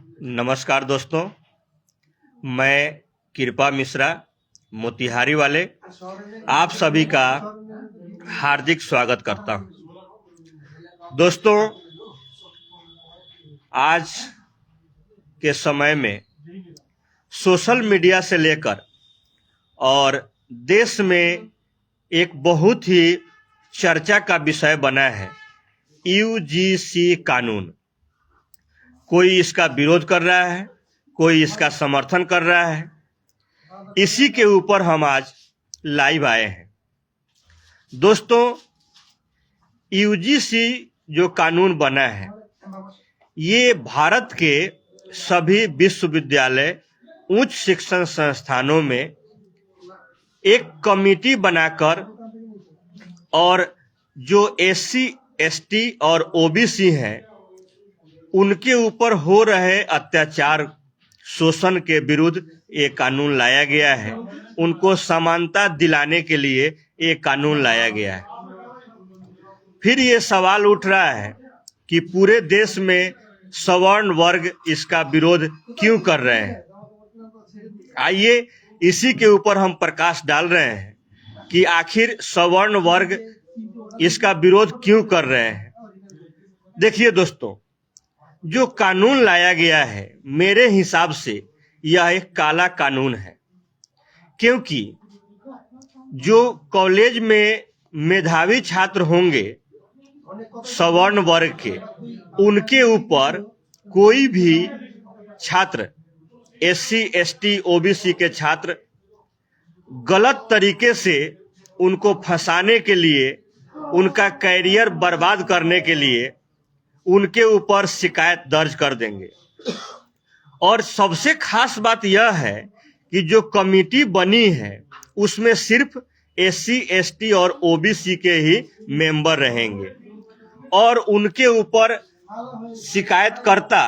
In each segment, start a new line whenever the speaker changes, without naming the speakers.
नमस्कार दोस्तों, मैं कृपा मिश्रा मोतिहारी वाले आप सभी का हार्दिक स्वागत करता हूं। दोस्तों, आज के समय में सोशल मीडिया से लेकर और देश में एक बहुत ही चर्चा का विषय बना है यूजीसी कानून। कोई इसका विरोध कर रहा है, कोई इसका समर्थन कर रहा है। इसी के ऊपर हम आज लाइव आए हैं। दोस्तों, यूजीसी जो कानून बना है, ये भारत के सभी विश्वविद्यालय, उच्च शिक्षण संस्थानों में एक कमेटी बनाकर और जो एससी, एसटी और ओबीसी हैं, उनके ऊपर हो रहे अत्याचार, शोषण के विरुद्ध ये कानून लाया गया है। उनको समानता दिलाने के लिए ये कानून लाया गया है। फिर ये सवाल उठ रहा है कि पूरे देश में सवर्ण वर्ग इसका विरोध क्यों कर रहे हैं। आइए इसी के ऊपर हम प्रकाश डाल रहे हैं कि आखिर सवर्ण वर्ग इसका विरोध क्यों कर रहे हैं। देखिए दोस्तों, जो कानून लाया गया है, मेरे हिसाब से यह एक काला कानून है, क्योंकि जो कॉलेज में मेधावी छात्र होंगे सवर्ण वर्ग के, उनके ऊपर कोई भी छात्र, एससी, एसटी, ओबीसी के छात्र गलत तरीके से उनको फंसाने के लिए, उनका कैरियर बर्बाद करने के लिए उनके ऊपर शिकायत दर्ज कर देंगे। और सबसे खास बात यह है कि जो कमेटी बनी है उसमें सिर्फ एससी, एसटी और ओबीसी के ही मेंबर रहेंगे और उनके ऊपर शिकायतकर्ता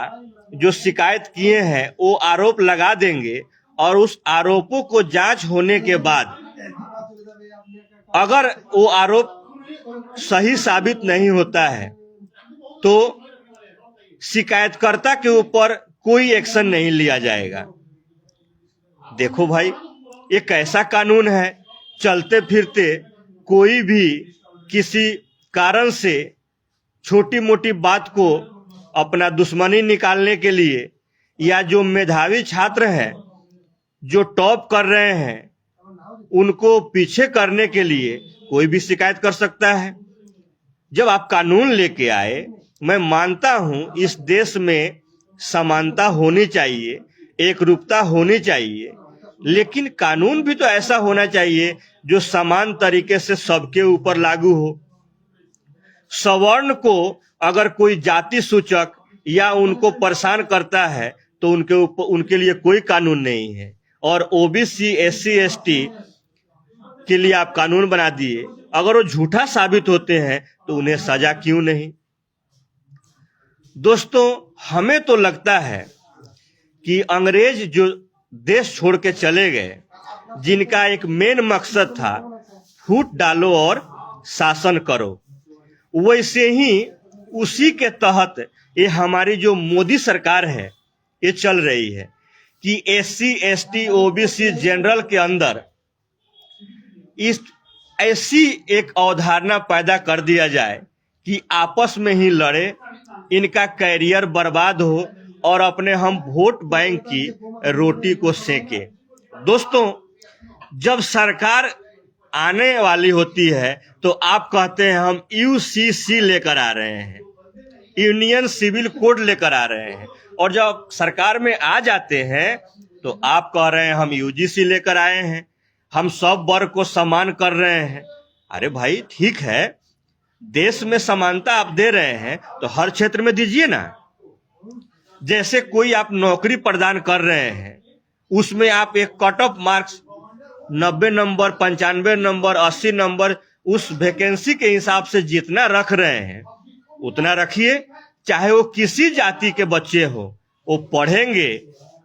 जो शिकायत किए हैं वो आरोप लगा देंगे और उस आरोपों को जांच होने के बाद अगर वो आरोप सही साबित नहीं होता है तो शिकायतकर्ता के ऊपर कोई एक्शन नहीं लिया जाएगा। देखो भाई, ये कैसा कानून है। चलते फिरते कोई भी किसी कारण से छोटी मोटी बात को अपना दुश्मनी निकालने के लिए, या जो मेधावी छात्र हैं जो टॉप कर रहे हैं उनको पीछे करने के लिए कोई भी शिकायत कर सकता है। जब आप कानून लेके आए, मैं मानता हूं इस देश में समानता होनी चाहिए, एकरूपता होनी चाहिए, लेकिन कानून भी तो ऐसा होना चाहिए जो समान तरीके से सबके ऊपर लागू हो। सवर्ण को अगर कोई जाति सूचक या उनको परेशान करता है तो उनके लिए कोई कानून नहीं है, और ओबीसी, एससी, एसटी के लिए आप कानून बना दिए। अगर वो झूठा साबित होते हैं तो उन्हें सजा क्यों नहीं। दोस्तों, हमें तो लगता है कि अंग्रेज जो देश छोड़ के चले गए, जिनका एक मेन मकसद था फूट डालो और शासन करो, वैसे ही उसी के तहत ये हमारी जो मोदी सरकार है ये चल रही है कि एससी, एसटी, ओबीसी जनरल के अंदर इस ऐसी एक अवधारणा पैदा कर दिया जाए कि आपस में ही लड़े, इनका कैरियर बर्बाद हो और अपने हम वोट बैंक की रोटी को सेके। दोस्तों, जब सरकार आने वाली होती है तो आप कहते हैं हम यूसीसी लेकर आ रहे हैं, यूनियन सिविल कोड लेकर आ रहे हैं, और जब सरकार में आ जाते हैं तो आप कह रहे हैं हम यूजीसी लेकर आए हैं, हम सब वर्ग को समान कर रहे हैं। अरे भाई, ठीक है, देश में समानता आप दे रहे हैं तो हर क्षेत्र में दीजिए ना। जैसे कोई आप नौकरी प्रदान कर रहे हैं, उसमें आप एक cut off marks 90 number, 95 number, 80 number उस वैकेंसी के हिसाब से जितना रख रहे हैं उतना रखिए। चाहे वो किसी जाति के बच्चे हो, वो पढ़ेंगे,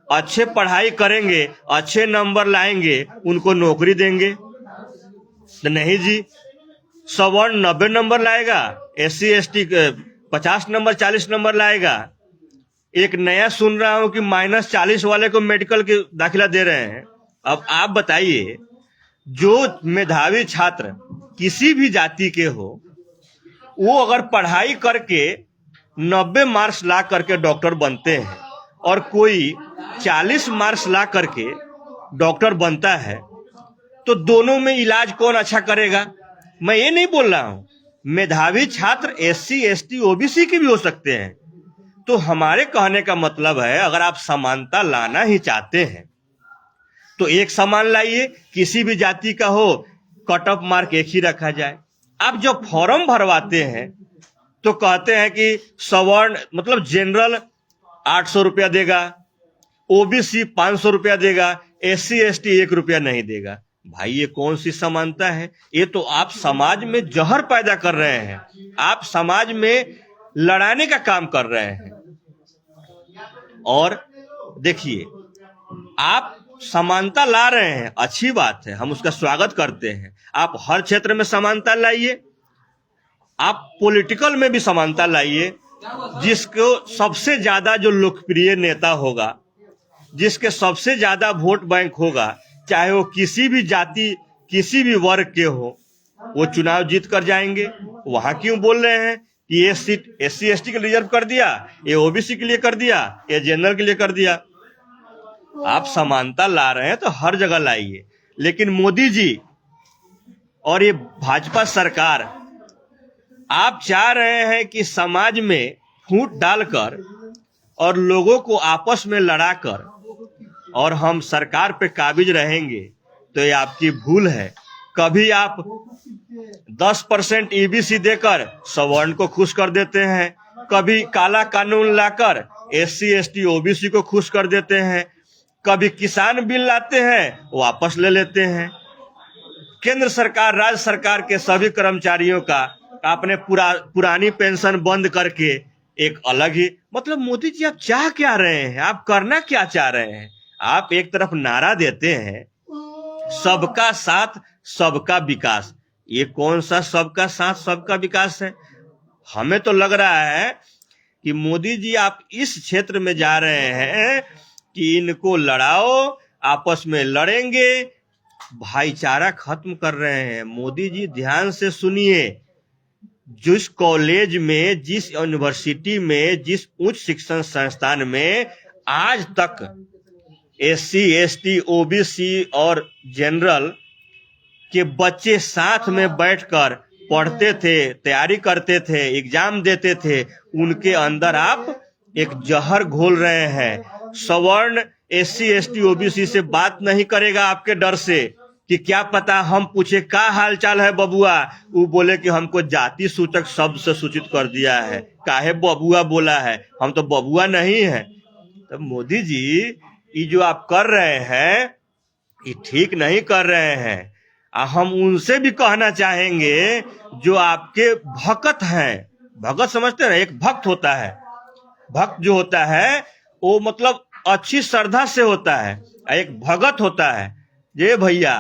अच्छे पढ़ाई करेंगे, अच्छे नंबर लाएंगे, उनको नौकरी देंगे। तो नहीं जी, सवर्ण 90 नंबर लाएगा, एससी, एसटी 50 नंबर, 40 नंबर लाएगा, एक नया सुन रहा हूं कि -40 वाले को मेडिकल के दाखिला दे रहे हैं। अब आप बताइए, जो मेधावी छात्र किसी भी जाति के हो, वो अगर पढ़ाई करके 90 मार्क्स ला करके डॉक्टर बनते हैं और कोई 40 मार्क्स ला करके डॉक्टर बनता है, तो दोनों में इलाज कौन अच्छा करेगा? मैं ये नहीं बोल रहा हूं, मेधावी छात्र SC ST OBC के भी हो सकते हैं। तो हमारे कहने का मतलब है, अगर आप समानता लाना ही चाहते हैं तो एक समान लाइए, किसी भी जाति का हो, कट ऑफ मार्क एक ही रखा जाए। आप जब फॉर्म भरवाते हैं तो कहते हैं कि सवर्ण मतलब जनरल 800 रुपया देगा, OBC 500 रुपया देगा, SC ST 1 रुपया नहीं देगा। भाई ये कौन सी समानता है? ये तो आप समाज में जहर पैदा कर रहे हैं, आप समाज में लड़ाने का काम कर रहे हैं। और देखिए, आप समानता ला रहे हैं, अच्छी बात है, हम उसका स्वागत करते हैं। आप हर क्षेत्र में समानता लाइए, आप पॉलिटिकल में भी समानता लाइए। जिसको सबसे ज्यादा जो लोकप्रिय नेता होगा, जिसके सबसे ज्यादा वोट बैंक होगा, चाहे वो किसी भी जाति किसी भी वर्ग के हो, वो चुनाव जीत कर जाएंगे। वहां क्यों बोल रहे हैं कि ये सीट SC ST के लिए रिजर्व कर दिया, ये OBC के लिए कर दिया, ये जनरल के लिए कर दिया? आप समानता ला रहे हैं तो हर जगह लाइए। लेकिन मोदी जी और ये भाजपा सरकार, आप चाह रहे हैं कि समाज में फूट डालकर और लोगों को आपस में लड़ाकर और हम सरकार पे काबिज रहेंगे, तो ये आपकी भूल है। कभी आप 10% EBC देकर सवर्ण को खुश कर देते हैं, कभी काला कानून लाकर SC ST OBC को खुश कर देते हैं, कभी किसान बिल लाते हैं वापस ले लेते हैं। केंद्र सरकार राज्य सरकार के सभी कर्मचारियों का आपने पुरानी पेंशन बंद करके एक अलग ही, मतलब मोदी जी आप चाह क्या रहे हैं? आप करना क्या चाह रहे हैं? आप एक तरफ नारा देते हैं सबका साथ सबका विकास, ये कौन सा सबका साथ सबका विकास है? हमें तो लग रहा है कि मोदी जी आप इस क्षेत्र में जा रहे हैं कि इनको लड़ाओ, आपस में लड़ेंगे, भाईचारा खत्म कर रहे हैं। मोदी जी ध्यान से सुनिए, जिस कॉलेज में, जिस यूनिवर्सिटी में, जिस उच्च शिक्षण संस्थान में आज तक SC ST OBC और जनरल के बच्चे साथ में बैठकर पढ़ते थे, तैयारी करते थे, एग्जाम देते थे, उनके अंदर आप एक जहर घोल रहे हैं। सवर्ण SC ST OBC से बात नहीं करेगा आपके डर से कि क्या पता हम पूछे क्या हाल चाल है बबुआ, वो बोले कि हमको जाति सूचक शब्द से सूचित कर दिया है, काहे बबुआ बोला है, हम तो बबुआ नहीं है। तो मोदी जी ये जो आप कर रहे हैं ये ठीक नहीं कर रहे हैं। हम उनसे भी कहना चाहेंगे जो आपके भक्त हैं, भगत समझते हैं, एक भक्त होता है, भक्त जो होता है वो मतलब अच्छी श्रद्धा से होता है, एक भगत होता है। ये भैया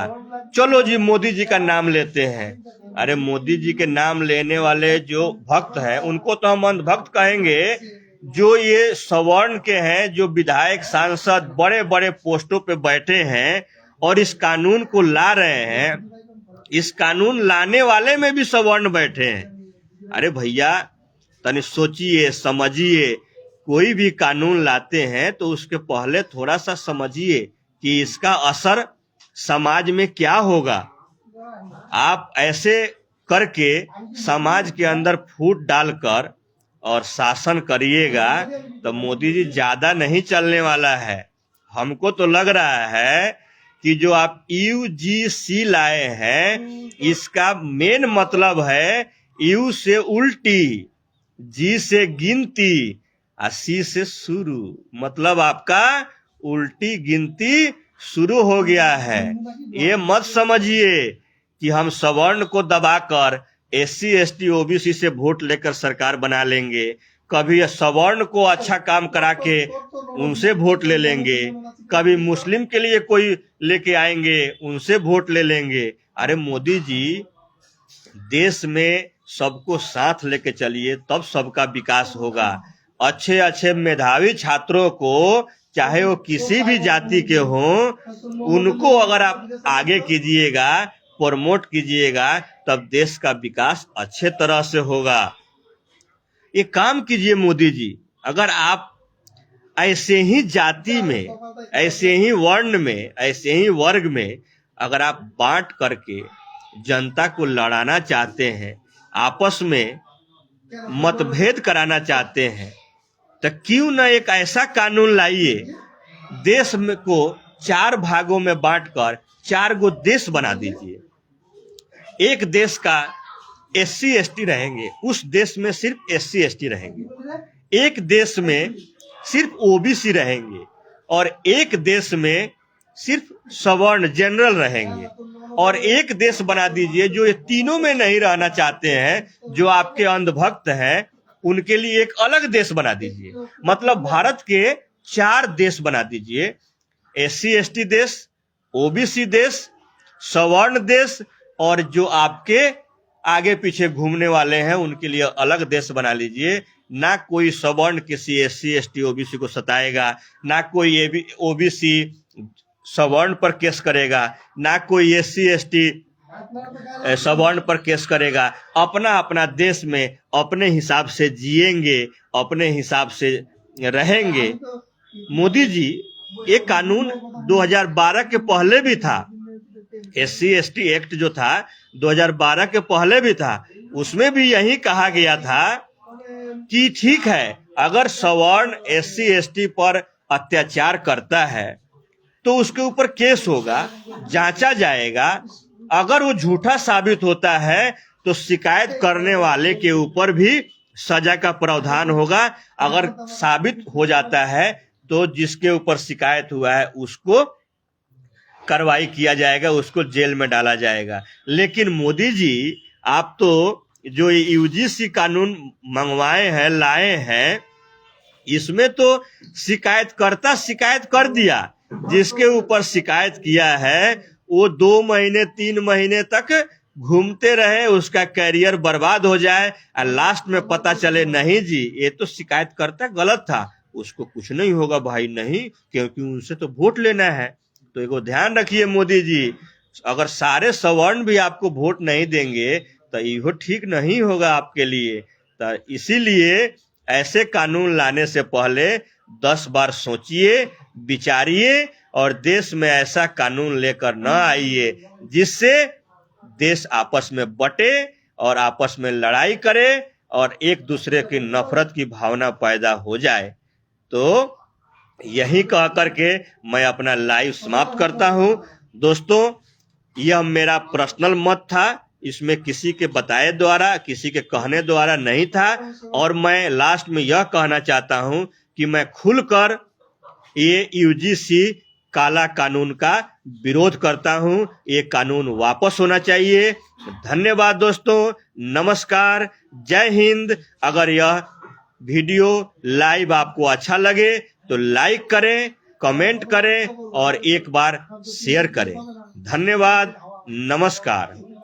चलो जी मोदी जी का नाम लेते हैं, अरे मोदी जी के नाम लेने वाले जो भक्त हैं उनको तो हम अंधभक्त कहेंगे। जो ये सवर्ण के हैं, जो विधायक सांसद बड़े बड़े पोस्टों पे बैठे हैं और इस कानून को ला रहे हैं, इस कानून लाने वाले में भी सवर्ण बैठे हैं। अरे भैया तनी सोचिए, समझिए, कोई भी कानून लाते हैं तो उसके पहले थोड़ा सा समझिए कि इसका असर समाज में क्या होगा। आप ऐसे करके समाज के अंदर फूट डालकर और शासन करिएगा तो मोदी जी ज्यादा नहीं चलने वाला है। हमको तो लग रहा है कि जो आप UGC लाए हैं इसका मेन मतलब है U से उल्टी, G से गिनती और C से शुरू, मतलब आपका उल्टी गिनती शुरू हो गया है। ये मत समझिए कि हम सवर्ण को दबाकर SC ST OBC से वोट लेकर सरकार बना लेंगे, कभी सवर्ण को अच्छा काम करा के उनसे वोट ले लेंगे, कभी मुस्लिम के लिए कोई लेके आएंगे उनसे वोट ले लेंगे। अरे मोदी जी देश में सबको साथ लेके चलिए, तब सबका विकास होगा। अच्छे अच्छे मेधावी छात्रों को, चाहे वो किसी भी जाति के हों, उनको अगर आप आगे कीजिएगा, प्रमोट कीजिएगा, तब देश का विकास अच्छे तरह से होगा। एक काम कीजिए मोदी जी, अगर आप ऐसे ही जाति में, ऐसे ही वर्ण में, ऐसे ही वर्ग में अगर आप बांट करके जनता को लड़ाना चाहते हैं, आपस में मतभेद कराना चाहते हैं, तो क्यों न एक ऐसा कानून लाइए, देश में को 4 भागों में बांटकर 4 गो देश बना दीजिए। एक देश का SC ST रहेंगे, उस देश में सिर्फ SC ST रहेंगे। एक देश में सिर्फ OBC रहेंगे और एक देश में सिर्फ सवर्ण जनरल रहेंगे। और एक देश बना दीजिए जो ये तीनों में नहीं रहना चाहते हैं, जो आपके अंधभक्त हैं, उनके लिए एक अलग देश बना दीजिए। मतलब भारत के 4 देश बना दीजिए, SC ST देश, OBC देश, सवर्ण देश, और जो आपके आगे पीछे घूमने वाले हैं उनके लिए अलग देश बना लीजिए। ना कोई सवर्ण किसी SC ST OBC को सताएगा, ना कोई OBC सवर्ण पर केस करेगा, ना कोई SC ST सवर्ण पर केस करेगा। अपना अपना देश में अपने हिसाब से जिएंगे, अपने हिसाब से रहेंगे। मोदी जी, ये कानून 2012 के पहले भी था। SC ST एक्ट जो था 2012 के पहले भी था, उसमें भी यही कहा गया था कि ठीक है, अगर सवर्ण SC ST पर अत्याचार करता है तो उसके ऊपर केस होगा, जांचा जाएगा। अगर वो झूठा साबित होता है तो शिकायत करने वाले के ऊपर भी सजा का प्रावधान होगा। अगर साबित हो जाता है तो जिसके ऊपर शिकायत हुआ है उसको कार्रवाई किया जाएगा, उसको जेल में डाला जाएगा। लेकिन मोदी जी, आप तो जो UGC कानून मंगवाए हैं, लाए हैं, इसमें तो शिकायतकर्ता शिकायत कर दिया, जिसके ऊपर शिकायत किया है वो 2 महीने 3 महीने तक घूमते रहे, उसका कैरियर बर्बाद हो जाए और लास्ट में पता चले नहीं जी ये तो शिकायतकर्ता गलत था, उसको कुछ नहीं होगा भाई, नहीं, क्योंकि उनसे तो वोट लेना है। तो एगो ध्यान रखिए मोदी जी, अगर सारे सवर्ण भी आपको वोट नहीं देंगे तो यो ठीक नहीं होगा आपके लिए। तो इसीलिए ऐसे कानून लाने से पहले 10 बार सोचिए, विचारिए और देश में ऐसा कानून लेकर न आइए जिससे देश आपस में बटे और आपस में लड़ाई करे और एक दूसरे की नफरत की भावना पैदा हो जाए। तो यही कह करके मैं अपना लाइव समाप्त करता हूं। दोस्तों, यह मेरा पर्सनल मत था, इसमें किसी के बताए द्वारा, किसी के कहने द्वारा नहीं था। और मैं लास्ट में यह कहना चाहता हूं कि मैं खुलकर ये UGC काला कानून का विरोध करता हूं। ये कानून वापस होना चाहिए। धन्यवाद दोस्तों, नमस्कार, जय हिंद। अगर यह वीडियो लाइव आपको अच्छा लगे तो लाइक करें, कमेंट करें और एक बार शेयर करें। धन्यवाद, नमस्कार।